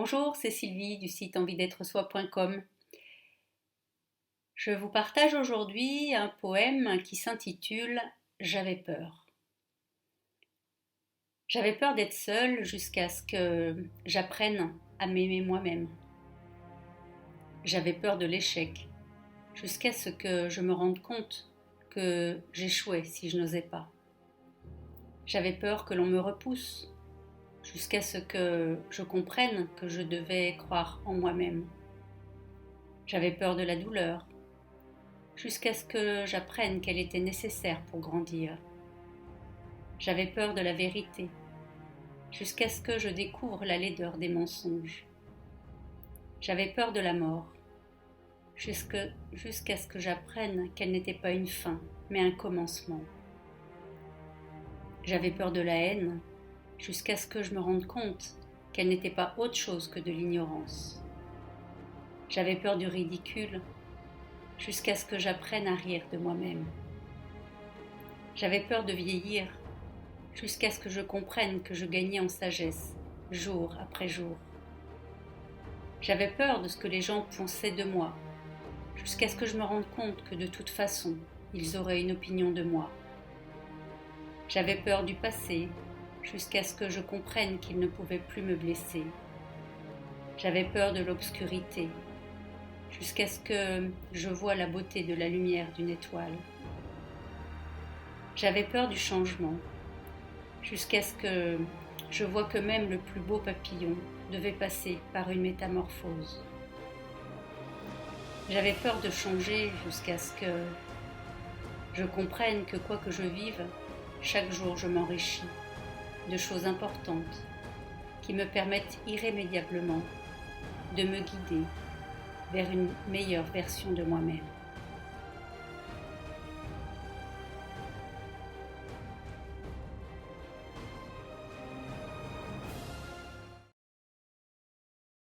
Bonjour, c'est Sylvie du site envie-d'être-soi.com. Je vous partage aujourd'hui un poème qui s'intitule J'avais peur. J'avais peur d'être seule jusqu'à ce que j'apprenne à m'aimer moi-même. J'avais peur de l'échec jusqu'à ce que je me rende compte que j'échouais si je n'osais pas. J'avais peur que l'on me repousse jusqu'à ce que je comprenne que je devais croire en moi-même. J'avais peur de la douleur jusqu'à ce que j'apprenne qu'elle était nécessaire pour grandir. J'avais peur de la vérité jusqu'à ce que je découvre la laideur des mensonges. J'avais peur de la mort jusqu'à ce que j'apprenne qu'elle n'était pas une fin, mais un commencement. J'avais peur de la haine jusqu'à ce que je me rende compte qu'elle n'était pas autre chose que de l'ignorance. J'avais peur du ridicule jusqu'à ce que j'apprenne à rire de moi-même. J'avais peur de vieillir jusqu'à ce que je comprenne que je gagnais en sagesse, jour après jour. J'avais peur de ce que les gens pensaient de moi, jusqu'à ce que je me rende compte que de toute façon, ils auraient une opinion de moi. J'avais peur du passé, jusqu'à ce que je comprenne qu'il ne pouvait plus me blesser. J'avais peur de l'obscurité, jusqu'à ce que je voie la beauté de la lumière d'une étoile. J'avais peur du changement, jusqu'à ce que je vois que même le plus beau papillon devait passer par une métamorphose. J'avais peur de changer jusqu'à ce que je comprenne que quoi que je vive, chaque jour je m'enrichis de choses importantes qui me permettent irrémédiablement de me guider vers une meilleure version de moi-même.